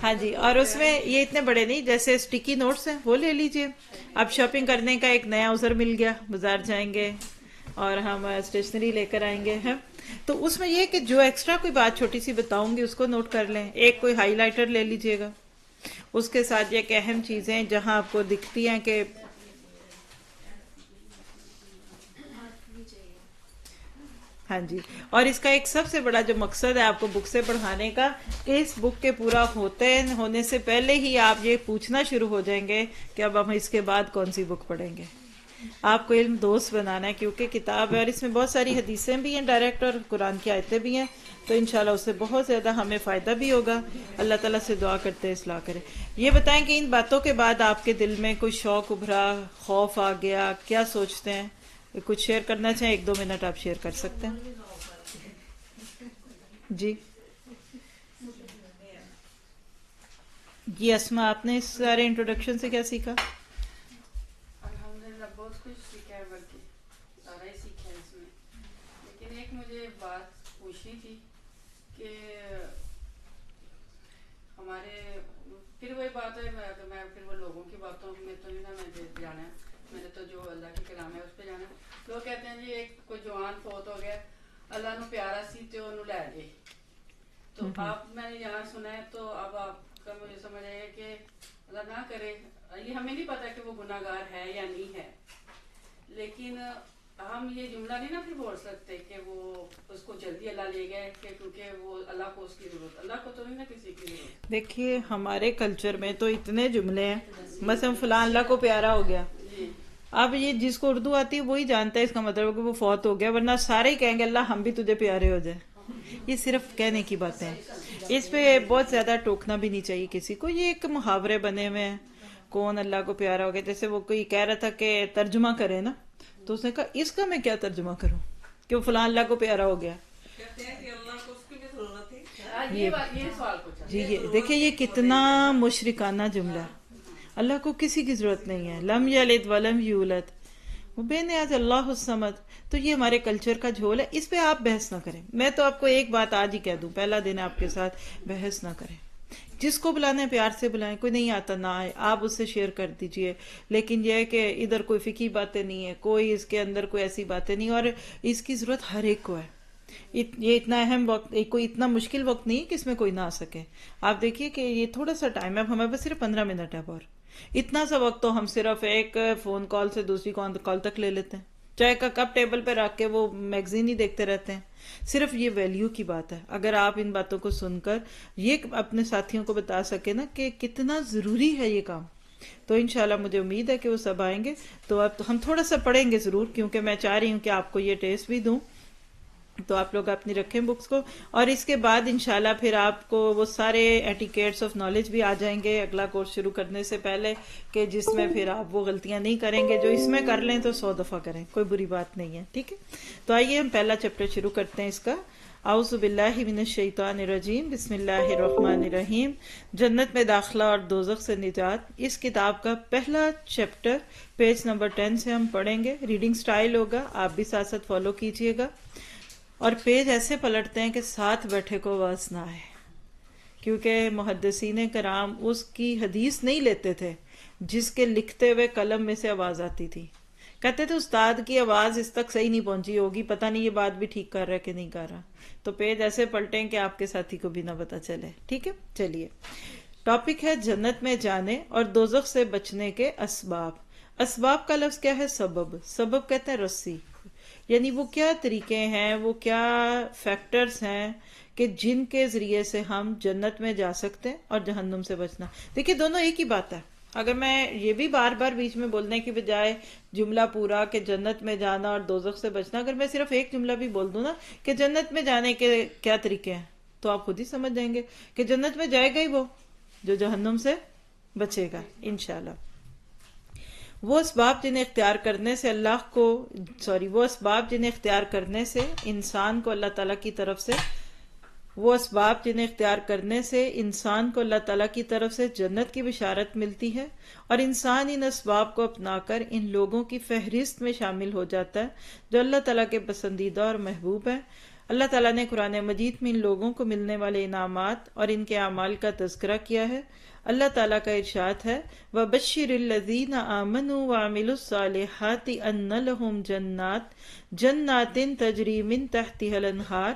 ہاں جی، اور اس میں یہ اتنے بڑے نہیں، جیسے اسٹیکی نوٹس ہیں وہ لے لیجئے۔ اب شاپنگ کرنے کا ایک نیا عذر مل گیا، بازار جائیں گے اور ہم اسٹیشنری لے کر آئیں گے، ہیں تو اس میں یہ کہ جو ایکسٹرا کوئی بات چھوٹی سی بتاؤں گی اس کو نوٹ کر لیں۔ ایک کوئی ہائی لائٹر لے لیجئے گا، اس کے ساتھ یہ کہ اہم چیزیں جہاں آپ کو دکھتی ہیں کہ ہاں جی، اور اس کا ایک سب سے بڑا جو مقصد ہے آپ کو بک سے پڑھانے کا، کہ اس بک کے پورا ہونے سے پہلے ہی آپ یہ پوچھنا شروع ہو جائیں گے کہ اب ہم اس کے بعد کون سی بک پڑھیں گے۔ آپ کو علم دوست بنانا ہے، کیونکہ کتاب ہے اور اس میں بہت ساری حدیثیں بھی ہیں ڈائریکٹ، اور قرآن کی آیتیں بھی ہیں، تو انشاءاللہ اس سے بہت زیادہ ہمیں فائدہ بھی ہوگا۔ اللہ تعالیٰ سے دعا کرتے ہیں اصلاح کرے۔ یہ بتائیں کہ ان باتوں کے بعد آپ کے دل میں کوئی شوق ابھرا، خوف آ گیا، کیا سوچتے ہیں؟ کچھ شیئر کرنا چاہیں 1-2 منٹ آپ شیئر کر سکتے ہیں۔ جی اسما، آپ نے اس سارے انٹروڈکشن سے کیا سیکھا؟ الحمدللہ بہت کچھ سیکھا ہے، بلکہ سارا ہی سیکھا ہے اس میں، لیکن ایک مجھے بات پوچھنی تھی کہ ہمارے پھر وہی بات ہے، میں پھر وہ لوگوں کی باتوں میں تو نہیں نا میں جانا ہے، میں نے تو جو اللہ کے کلام ہے اس پہ جانا ہے۔ لوگ کہتے ہیں جی ایک کوئی جوان فوت ہو گیا، اللہ نو پیارا سی تے انہوں لے گئے، تو آپ میں نے یہاں سنا ہے، تو اب آپ کا مجھے سمجھ آئے کہ اللہ نہ کرے، یہ ہمیں نہیں پتا کہ وہ گناہ گار ہے یا نہیں ہے، لیکن ہم یہ جملہ نہیں نا پھر بول سکتے کہ وہ اس کو جلدی اللہ لے گئے کہ کیونکہ وہ اللہ کو اس کی ضرورت، اللہ کو تو نہیں نا کسی کی ضرورت۔ دیکھیے ہمارے کلچر میں تو اتنے جملے ہیں، مثلا فلاں اللہ کو پیارا ہو گیا، اب یہ جس کو اردو آتی ہے وہی جانتا ہے اس کا مطلب کہ وہ فوت ہو گیا، ورنہ سارے ہی کہیں گے اللہ ہم بھی تجھے پیارے ہو جائے۔ یہ صرف کہنے کی باتیں ہیں، اس پہ بہت زیادہ ٹوکنا بھی نہیں چاہیے کسی کو، یہ ایک محاورے بنے ہوئے ہیں، کون اللہ کو پیارا ہو گیا، جیسے وہ کوئی کہہ رہا تھا کہ ترجمہ کرے نا، تو اس نے کہا اس کا میں کیا ترجمہ کروں کہ وہ فلاں اللہ کو پیارا ہو گیا، سمجھتے ہیں کہ اللہ کو اس کی بھی ضرورت تھی. یہ سوال پوچھا. جی یہ دیکھیں یہ کتنا مشرکانہ جملہ ہے. اللہ کو کسی کی ضرورت نہیں ہے. لم یلد ولم یولد، وہ بے نیاز اللہ الصمد. تو یہ ہمارے کلچر کا جھول ہے، اس پہ آپ بحث نہ کریں. میں تو آپ کو ایک بات آج ہی کہہ دوں، پہلا دن آپ کے ساتھ بحث نہ کریں. جس کو بلانا ہے پیار سے بلائیں، کوئی نہیں آتا نہ آئے، آپ اس سے شیئر کر دیجئے. لیکن یہ ہے کہ ادھر کوئی فقہی باتیں نہیں ہے، کوئی اس کے اندر کوئی ایسی باتیں نہیں، اور اس کی ضرورت ہر ایک کو ہے. یہ اتنا اہم وقت، کوئی اتنا مشکل وقت نہیں کہ اس میں کوئی نہ آ سکے. آپ دیکھیے کہ یہ تھوڑا سا ٹائم ہے، اب ہمارے پاس صرف 15 منٹ ہے، اور اتنا سا وقت تو ہم صرف ایک فون کال سے دوسری کال تک لے لیتے ہیں. چائے کا کپ ٹیبل پہ رکھ کے وہ میگزین ہی دیکھتے رہتے ہیں. صرف یہ ویلیو کی بات ہے. اگر آپ ان باتوں کو سن کر یہ اپنے ساتھیوں کو بتا سکے نا کہ کتنا ضروری ہے یہ کام، تو انشاءاللہ مجھے امید ہے کہ وہ سب آئیں گے. تو اب ہم تھوڑا سا پڑھیں گے ضرور، کیونکہ میں چاہ رہی ہوں کہ آپ کو یہ ٹیسٹ بھی دوں. تو آپ لوگ اپنی رکھیں بکس کو، اور اس کے بعد انشاءاللہ پھر آپ کو وہ سارے ایٹیکیٹس آف نالج بھی آ جائیں گے اگلا کورس شروع کرنے سے پہلے، کہ جس میں پھر آپ وہ غلطیاں نہیں کریں گے جو اس میں کر لیں تو 100 دفعہ کریں، کوئی بری بات نہیں ہے. ٹھیک ہے، تو آئیے ہم پہلا چیپٹر شروع کرتے ہیں اس کا. اعوذ باللہ من الشیطان الرجیم، بسم اللہ الرحمن الرحیم. جنت میں داخلہ اور دوزخ سے نجات، اس کتاب کا پہلا چیپٹر پیج نمبر 10 سے ہم پڑھیں گے. ریڈنگ سٹائل ہوگا، آپ بھی ساتھ ساتھ فالو کیجئے گا. اور پیج ایسے پلٹتے ہیں کہ ساتھ بیٹھے کو آواز نہ آئے، کیونکہ محدثین کرام اس کی حدیث نہیں لیتے تھے جس کے لکھتے ہوئے قلم میں سے آواز آتی تھی. کہتے تھے استاد کی آواز اس تک صحیح نہیں پہنچی ہوگی، پتہ نہیں یہ بات بھی ٹھیک کر رہا ہے کہ نہیں کر رہا. تو پیج ایسے پلٹیں کہ آپ کے ساتھی کو بھی نہ پتہ چلے. ٹھیک ہے، چلیے. ٹاپک ہے جنت میں جانے اور دوزخ سے بچنے کے اسباب. اسباب کا لفظ کیا ہے؟ سبب. سبب کہتے ہیں رسی، یعنی وہ کیا طریقے ہیں، وہ کیا فیکٹرز ہیں کہ جن کے ذریعے سے ہم جنت میں جا سکتے ہیں اور جہنم سے بچنا. دیکھیے دونوں ایک ہی بات ہے. اگر میں یہ بھی بار بار بیچ میں بولنے کی بجائے جملہ پورا کہ جنت میں جانا اور دوزخ سے بچنا، اگر میں صرف ایک جملہ بھی بول دوں نا کہ جنت میں جانے کے کیا طریقے ہیں، تو آپ خود ہی سمجھ جائیں گے کہ جنت میں جائے گا ہی وہ جو جہنم سے بچے گا انشاءاللہ. وہ اسباب جنہیں اختیار کرنے سے وہ اسباب جنہیں اختیار کرنے سے انسان کو اللہ تعالیٰ کی طرف سے اللہ تعالیٰ کی طرف سے جنت کی بشارت ملتی ہے، اور انسان ان اسباب کو اپنا کر ان لوگوں کی فہرست میں شامل ہو جاتا ہے جو اللہ تعالیٰ کے پسندیدہ اور محبوب ہیں. اللہ تعالیٰ نے قرآن مجید میں ان لوگوں کو ملنے والے انعامات اور ان کے اعمال کا تذکرہ کیا ہے. اللہ تعالیٰ کا ارشاد ہے، وَبَشِّرِ الَّذِينَ آمَنُوا وَعَمِلُوا الصَّالِحَاتِ أَنَّ لَهُمْ جَنَّاتٍ تَجْرِي مِن تَحْتِهَا الْأَنْهَارُ.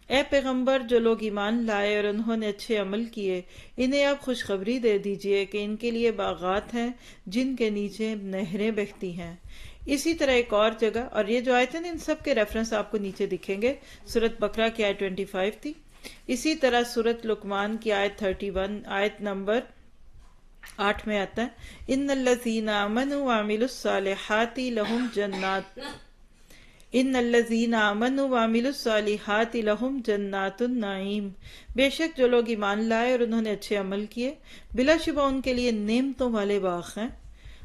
اے پیغمبر، جو لوگ ایمان لائے اور انہوں نے اچھے عمل کیے، انہیں آپ خوشخبری دے دیجئے کہ ان کے لیے باغات ہیں جن کے نیچے نہریں بہتی ہیں. اسی طرح ایک اور جگہ، اور یہ جو آیت ہیں ان سب کے ریفرنس آپ کو نیچے دکھیں گے. سورۃ بقرہ کی آیت 25 تھی. اسی طرح سورۃ لقمان کی آیت 31 آیت نمبر 8 میں آتا ہے، ان الذین آمنوا وعملوا الصالحات لہم جنات النعیم. بے شک جو لوگ ایمان لائے اور انہوں نے اچھے عمل کیے، بلا شبہ ان کے لیے نعمتوں والے باغ ہیں.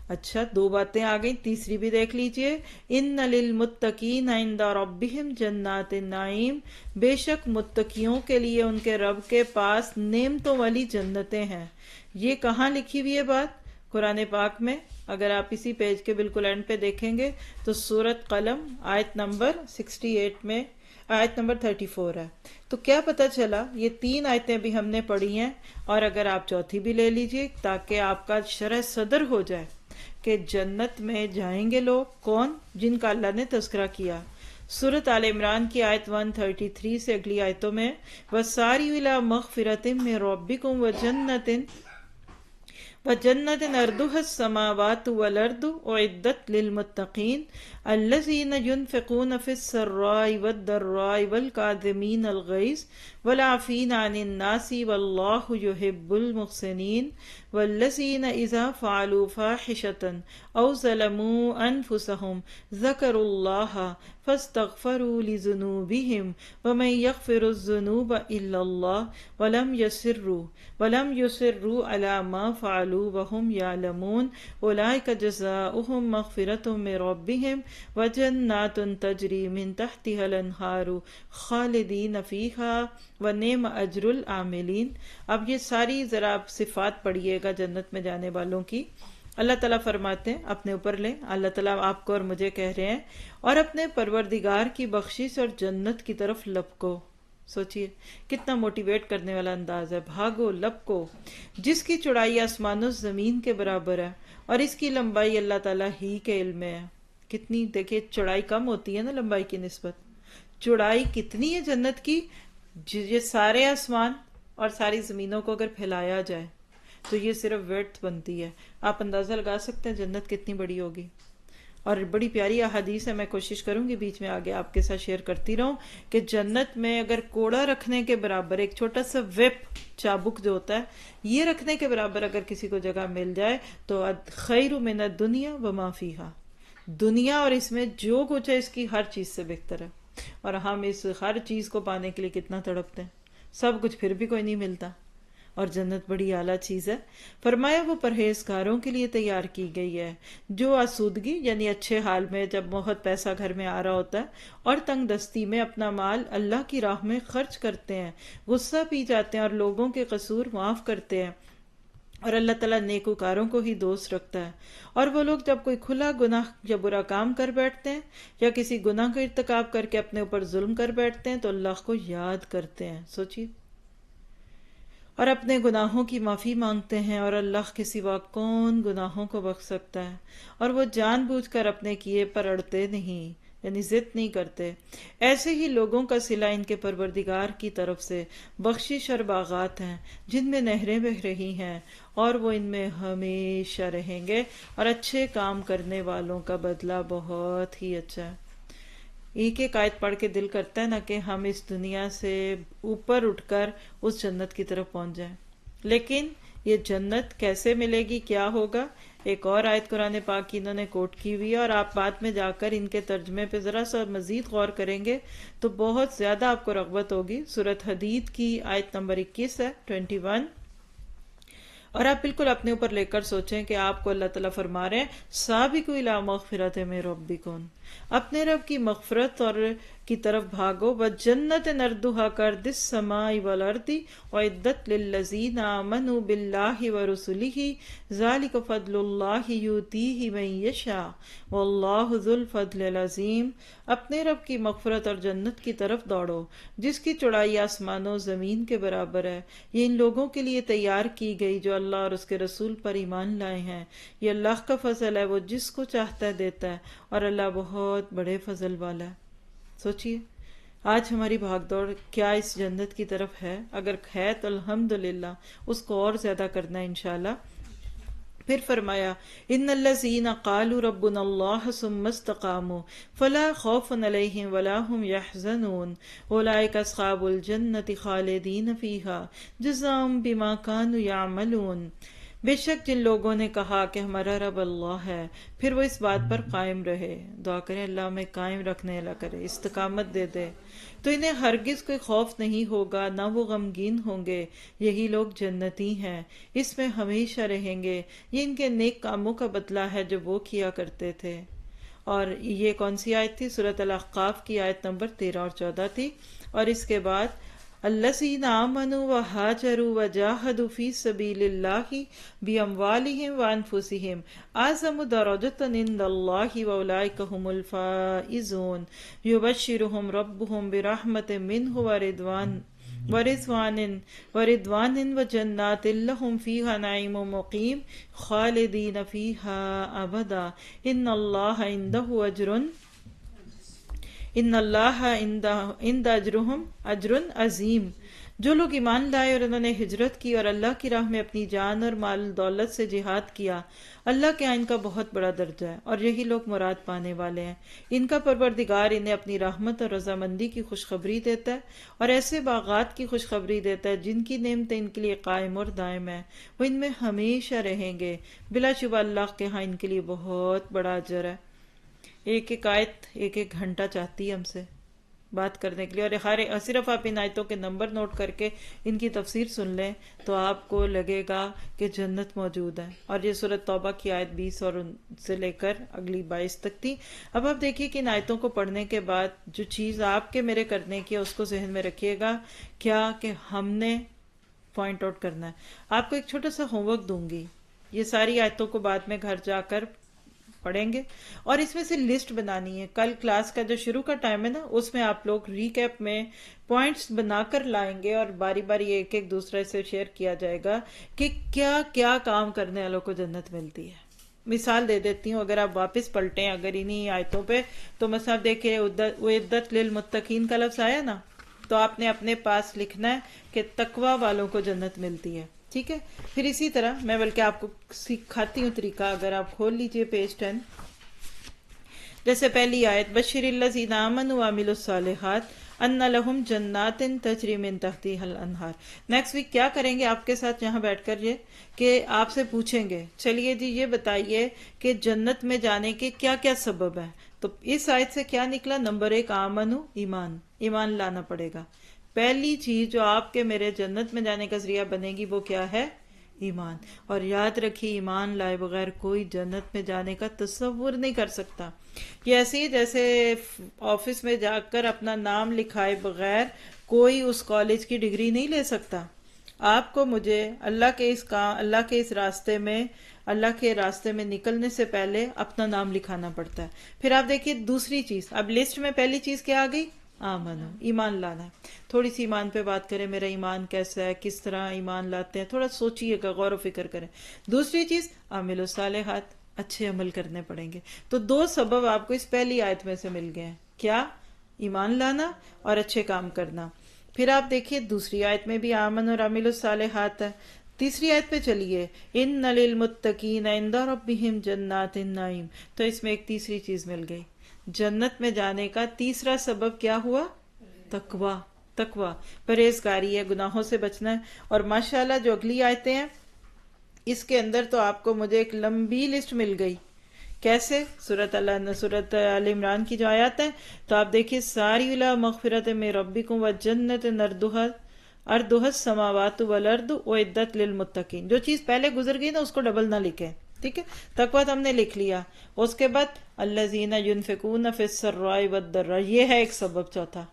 اچھا، 2 باتیں آ گئیں، تیسری بھی دیکھ لیجئے. ان للمتقین عند ربہم جنات النعیم. بے شک متقیوں کے لیے ان کے رب کے پاس نعمتوں والی جنتیں ہیں. یہ کہاں لکھی ہوئی ہے بات؟ قرآن پاک میں. اگر آپ اسی پیج کے بالکل اینڈ پہ دیکھیں گے تو سورۃ قلم آیت نمبر 68 میں آیت نمبر 34 ہے. تو کیا پتہ چلا، یہ 3 آیتیں بھی ہم نے پڑھی ہیں، اور اگر آپ چوتھی بھی لے لیجئے تاکہ آپ کا شرح صدر ہو جائے کہ جنت میں جائیں گے لوگ کون؟ جن کا اللہ نے تذکرہ کیا. سورۃ آل عمران کی آیت 133 سے اگلی آیتوں میں وَسَارِعُوا إِلَىٰ مَغْفِرَةٍ مِّن رَّبِّكُمْ وَجَنَّةٍ أَرْضُهَا السَّمَاوَاتُ وَالْأَرْضُ أُعِدَّتْ لِلْمُتَّقِينَ الَّذِينَ يُنفِقُونَ فِي السَّرَّاءِ وَالضَّرَّاءِ وَالْكَاظِمِينَ الْغَيْظَ وَالْعَافِينَ عَنِ النَّاسِ وَاللَّهُ يُحِبُّ الْمُحْسِنِينَ وَالَّذِينَ إِذَا فَعَلُوا فَاحِشَةً أَوْ ظَلَمُوا أَنفُسَهُمْ ذَكَرُوا اللَّهَ فَاسْتَغْفَرُوا لِذُنُوبِهِمْ وَمَن يَغْفِرُ الذُّنُوبَ إِلَّا اللَّهُ وَلَمْ يُصِرُّوا عَلَى مَا فَعَلُوا صلوا وهم يعلمون أولئك جزاؤهم مغفرة من ربهم وجنات تجري من تحتها الأنهار خالدين فيها ونعم أجر العاملين۔ اب یہ ساری ذرا آپ صفات پڑھیے گا جنت میں جانے والوں کی۔ اللہ تعالیٰ فرماتے ہیں، اپنے اوپر لیں، اللہ تعالیٰ آپ کو اور مجھے کہہ رہے ہیں، اور اپنے پروردگار کی بخشش اور جنت کی طرف لپکو۔ سوچئے کتنا موٹیویٹ کرنے والا انداز ہے، بھاگو لپکو، جس کی چوڑائی آسمان و زمین کے برابر ہے اور اس کی لمبائی اللہ تعالیٰ ہی کے علم میں ہے۔ کتنی دیکھیے چوڑائی کم ہوتی ہے نا لمبائی کی نسبت، چوڑائی کتنی ہے جنت کی، یہ سارے آسمان اور ساری زمینوں کو اگر پھیلایا جائے تو یہ صرف ویڈتھ بنتی ہے۔ آپ اندازہ لگا سکتے ہیں جنت کتنی بڑی ہوگی۔ اور بڑی پیاری احادیث ہے، میں کوشش کروں گی بیچ میں آگے آپ کے ساتھ شیئر کرتی رہوں کہ جنت میں اگر کوڑا رکھنے کے برابر ایک چھوٹا سا ویپ چابک جو ہوتا ہے، یہ رکھنے کے برابر اگر کسی کو جگہ مل جائے تو خیر من الدنیا وما فیہا، دنیا اور اس میں جو کچھ ہے اس کی ہر چیز سے بہتر ہے۔ اور ہم اس ہر چیز کو پانے کے لیے کتنا تڑپتے ہیں، سب کچھ پھر بھی کوئی نہیں ملتا، اور جنت بڑی اعلیٰ چیز ہے۔ فرمایا وہ پرہیزگاروں کے لیے تیار کی گئی ہے جو آسودگی یعنی اچھے حال میں جب بہت پیسہ گھر میں آ رہا ہوتا ہے اور تنگ دستی میں اپنا مال اللہ کی راہ میں خرچ کرتے ہیں، غصہ پی جاتے ہیں اور لوگوں کے قصور معاف کرتے ہیں، اور اللہ تعالیٰ نیکوکاروں کو ہی دوست رکھتا ہے۔ اور وہ لوگ جب کوئی کھلا گناہ یا برا کام کر بیٹھتے ہیں یا کسی گناہ کا ارتکاب کر کے اپنے اوپر ظلم کر بیٹھتے ہیں تو اللہ کو یاد کرتے ہیں، سوچیے، اور اپنے گناہوں کی معافی مانگتے ہیں، اور اللہ کے سوا کون گناہوں کو بخش سکتا ہے، اور وہ جان بوجھ کر اپنے کیے پر اڑتے نہیں، یعنی ضد نہیں کرتے۔ ایسے ہی لوگوں کا صلہ ان کے پروردگار کی طرف سے بخشش اور باغات ہیں جن میں نہریں بہہ رہی ہیں، اور وہ ان میں ہمیشہ رہیں گے، اور اچھے کام کرنے والوں کا بدلہ بہت ہی اچھا ہے۔ ایک ایک آیت پڑھ کے دل کرتا ہے نا کہ ہم اس دنیا سے اوپر اٹھ کر اس جنت کی طرف پہنچ جائیں۔ لیکن یہ جنت کیسے ملے گی، کیا ہوگا، ایک اور آیت قرآن پاک کی انہوں نے کوٹ کی ہوئی ہے، اور آپ بعد میں جا کر ان کے ترجمے پہ ذرا سا مزید غور کریں گے تو بہت زیادہ آپ کو رغبت ہوگی۔ سورۃ حدید کی آیت نمبر 21 ہے، 21، اور آپ بالکل اپنے اوپر لے کر سوچیں کہ آپ کو اللہ تعالیٰ فرما رہے ہیں سابقوا الی مغفرۃ من ربکم، اپنے رب کی مغفرت اور کی طرف بھاگو، وجنت عرضھا کارض السماء والارض اعدت للذین آمنوا باللہ ورسلہ ذلک فضل اللہ یؤتیہ من یشاء واللہ ذو الفضل العظیم۔ اپنے رب کی مغفرت اور جنت کی طرف دوڑو جس کی چوڑائی آسمانوں زمین کے برابر ہے، یہ ان لوگوں کے لیے تیار کی گئی جو اللہ اور اس کے رسول پر ایمان لائے ہیں، یہ اللہ کا فضل ہے، وہ جس کو چاہتا ہے دیتا ہے، اور اللہ بہت بڑے فضل والا ہے۔ سوچئے آج ہماری بھاگ دوڑ کیا اس جنت کی طرف ہے؟ اگر ہے تو الحمدللہ اس کو اور زیادہ کرنا ہے انشاءاللہ۔ پھر فرمایا ان الذین قالوا ربنا اللہ ثم استقاموا فلا خوف علیہم ولا هم يحزنون اولئک اصحاب الجنۃ خالدین فیہا جزاء بما كانوا یعملون۔ بے شک جن لوگوں نے کہا کہ ہمارا رب اللہ ہے، پھر وہ اس بات پر قائم رہے، دعا کریں اللہ ہمیں قائم رکھنے اللہ کرے، استقامت دے دے، تو انہیں ہرگز کوئی خوف نہیں ہوگا، نہ وہ غمگین ہوں گے، یہی لوگ جنتی ہیں، اس میں ہمیشہ رہیں گے، یہ ان کے نیک کاموں کا بدلہ ہے جو وہ کیا کرتے تھے۔ اور یہ کون سی آیت تھی؟ سورۃ الاحقاف کی آیت نمبر 13 اور 14 تھی۔ اور اس کے بعد الذین آمنوا وہاجروا وجاہدوا فی سبیل اللہ باموالہم وانفسہم اعظم درجۃ عند اللہ واولئک ھم الفائزون یبشرہم ربہم برحمۃ منہ ورضوان وجنات لہم فیہا نعیم مقیم خالدین فیہا ابدا ان اللہ عند اجرہم اجر عظیم۔ جو لوگ ایمان لائے اور انہوں نے ہجرت کی اور اللہ کی راہ میں اپنی جان اور مال دولت سے جہاد کیا، اللہ کے ان کا بہت بڑا درجہ ہے، اور یہی لوگ مراد پانے والے ہیں۔ ان کا پروردگار انہیں اپنی رحمت اور رضامندی کی خوشخبری دیتا ہے، اور ایسے باغات کی خوشخبری دیتا ہے جن کی نعمتیں ان کے لیے قائم اور دائم ہیں، وہ ان میں ہمیشہ رہیں گے، بلا شبہ اللہ کے ہاں ان کے لیے بہت بڑا اجر ہے۔ ایک ایک آیت ایک ایک گھنٹہ چاہتی ہے ہم سے، بات کرنے کے لیے، اور صرف آپ ان آیتوں کے نمبر نوٹ کر کے ان کی تفسیر سن لیں تو آپ کو لگے گا کہ جنت موجود ہے. اور یہ سورۃ توبہ کی آیت 20 اور سے لے کر اگلی 22 تک تھی. اب آپ دیکھیے کہ ان آیتوں کو پڑھنے کے بعد جو چیز آپ کے میرے کرنے کی ہے اس کو ذہن میں رکھیے گا، کیا کہ ہم نے پوائنٹ آؤٹ کرنا ہے. آپ کو ایک چھوٹا سا ہوم ورک دوں گی، یہ ساری آیتوں کو بعد میں گھر جا کر پڑھیں گے اور اس میں سے لسٹ بنانی ہے. کل کلاس کا جو شروع کا ٹائم ہے نا، اس میں آپ لوگ ریکیپ میں پوائنٹس بنا کر لائیں گے اور باری باری ایک ایک دوسرے سے شیئر کیا جائے گا کہ کیا کیا کام کرنے والوں کو جنت ملتی ہے. مثال دے دیتی ہوں، اگر آپ واپس پلٹیں اگر انہی آیتوں پہ تو مثلا دیکھیں اعدت للمتقین کا لفظ آیا نا، تو آپ نے اپنے پاس لکھنا ہے کہ تقوی والوں کو جنت ملتی ہے. ٹھیک ہے. پھر اسی طرح میں بلکہ آپ کو سکھاتی ہوں طریقہ، اگر آپ کھول لیجئے پیج 10. جیسے پہلی آیت بشر الذین آمنوا وعملوا الصالحات ان لہم جنات تجری من تحتہا الانہار. نیکسٹ ویک کیا کریں گے آپ کے ساتھ یہاں بیٹھ کر یہ کہ آپ سے پوچھیں گے چلیے جی یہ بتائیے کہ جنت میں جانے کے کیا کیا سبب ہیں. تو اس آیت سے کیا نکلا؟ نمبر 1 آمنو، ایمان لانا پڑے گا. پہلی چیز جو آپ کے میرے جنت میں جانے کا ذریعہ بنے گی وہ کیا ہے؟ ایمان. اور یاد رکھیے ایمان لائے بغیر کوئی جنت میں جانے کا تصور نہیں کر سکتا. یہ ایسے ہی جیسے آفس میں جا کر اپنا نام لکھائے بغیر کوئی اس کالج کی ڈگری نہیں لے سکتا. آپ کو مجھے اللہ کے اس راستے میں نکلنے سے پہلے اپنا نام لکھانا پڑتا ہے. پھر آپ دیکھیے دوسری چیز، اب لسٹ میں پہلی چیز کیا آ گئی؟ آمنو، ایمان لانا ہے. تھوڑی سی ایمان پہ بات کریں، میرا ایمان کیسا ہے، کس طرح ایمان لاتے ہیں، تھوڑا سوچیے گا، غور و فکر کریں. دوسری چیز عامل الصالحات، اچھے عمل کرنے پڑیں گے. تو 2 سبب آپ کو اس پہلی آیت میں سے مل گئے ہیں. کیا؟ ایمان لانا اور اچھے کام کرنا. پھر آپ دیکھیے دوسری آیت میں بھی آمن اور عامل الصالحات ہے. تیسری آیت پہ چلیے، ان للمتقین عند ربہم جنات النعیم. تو اس میں ایک تیسری چیز مل گئی. جنت میں جانے کا تیسرا سبب کیا ہوا؟ تقوی، پرہیزگاری ہے، گناہوں سے بچنا ہے. اور ماشاءاللہ جو اگلی آیتیں ہیں اس کے اندر تو آپ کو مجھے ایک لمبی لسٹ مل گئی. کیسے؟ سورۃ آل عمران کی جو آیات ہیں تو آپ دیکھیے ساری الا مغفرت من ربکم وجنت ارضها السماوات والارض اعدت للمتقین. جو چیز پہلے گزر گئی نا اس کو ڈبل نہ لکھیں. ٹھیک ہے. تقویٰ ہم نے لکھ لیا. اس کے بعد الذین ینفقون فی السراء والضراء، یہ ہے ایک سبب چوتھا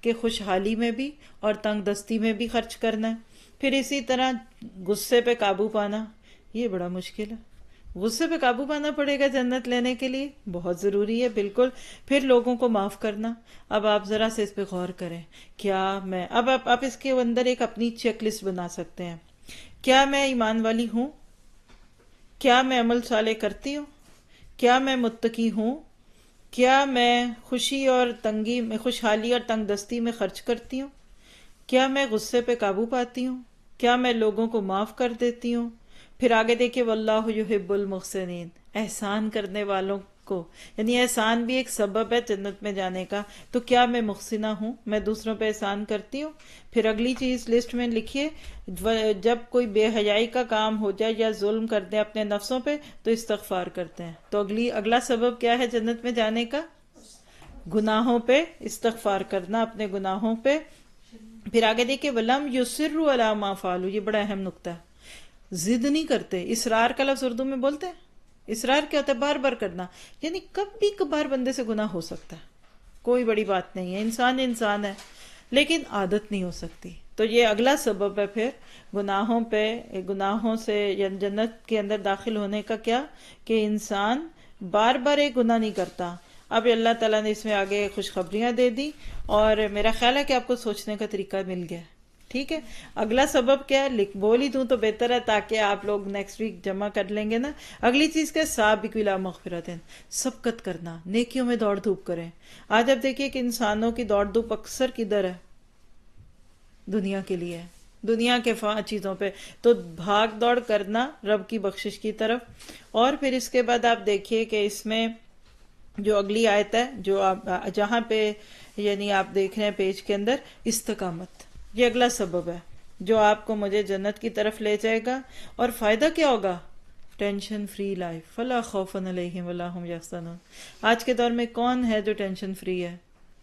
کہ خوشحالی میں بھی اور تنگ دستی میں بھی خرچ کرنا ہے. پھر اسی طرح غصے پہ قابو پانا، یہ بڑا مشکل ہے. غصے پہ قابو پانا پڑے گا جنت لینے کے لیے، بہت ضروری ہے بالکل. پھر لوگوں کو معاف کرنا. اب آپ ذرا سے اس پہ غور کریں، کیا میں اب آپ اس کے اندر ایک اپنی چیک لسٹ بنا سکتے ہیں. کیا میں ایمان والی ہوں؟ کیا میں عمل صالح کرتی ہوں؟ کیا میں متقی ہوں؟ کیا میں خوشحالی اور تنگ دستی میں خرچ کرتی ہوں؟ کیا میں غصے پہ قابو پاتی ہوں؟ کیا میں لوگوں کو معاف کر دیتی ہوں؟ پھر آگے دیکھیں واللہ یحب المحسنین، احسان کرنے والوں کو، یعنی احسان بھی ایک سبب ہے جنت میں جانے کا. تو کیا میں محسنہ ہوں؟ میں دوسروں پہ احسان کرتی ہوں؟ پھر اگلی چیز لسٹ میں لکھیے، جب کوئی بے حیائی کا کام ہو جائے یا ظلم کر دیں اپنے نفسوں پہ تو استغفار کرتے ہیں. تو اگلا سبب کیا ہے جنت میں جانے کا؟ گناہوں پہ استغفار کرنا، اپنے گناہوں پہ. پھر آگے دیکھیں وَلَمْ يُصِرُّوا عَلَىٰ مَا فَعَلُوا، یہ بڑا اہم نقطہ ہے. ضد نہیں کرتے. اصرار کا لفظ اردو میں بولتے ہیں. اصرار کیا ہوتا ہے؟ بار بار کرنا. یعنی کبھی کبھار بندے سے گناہ ہو سکتا ہے، کوئی بڑی بات نہیں ہے، انسان ہے، لیکن عادت نہیں ہو سکتی. تو یہ اگلا سبب ہے پھر گناہوں سے جنت کے اندر داخل ہونے کا. کیا کہ انسان بار بار ایک گناہ نہیں کرتا. اب اللہ تعالیٰ نے اس میں آگے خوشخبریاں دے دی اور میرا خیال ہے کہ آپ کو سوچنے کا طریقہ مل گیا. ٹھیک ہے. اگلا سبب کیا ہے؟ بول ہی دوں تو بہتر ہے تاکہ آپ لوگ نیکسٹ ویک جمع کر لیں گے نا. اگلی چیز کیا؟ سابقوا الی مغفرۃ، سبقت کرنا، نیکیوں میں دوڑ دھوپ کریں. آج اب دیکھیے کہ انسانوں کی دوڑ دھوپ اکثر کدھر ہے؟ دنیا کے لیے، دنیا کے چیزوں پہ. تو بھاگ دوڑ کرنا رب کی بخشش کی طرف. اور پھر اس کے بعد آپ دیکھیے کہ اس میں جو اگلی آیت ہے جو جہاں پہ یعنی آپ دیکھ رہے ہیں پیج کے اندر، استقامت، یہ اگلا سبب ہے جو آپ کو مجھے جنت کی طرف لے جائے گا. اور فائدہ کیا ہوگا؟ ٹینشن فری لائف، فلا خوف علیہم ولا ہم یحزنون. آج کے دور میں کون ہے جو ٹینشن فری ہے؟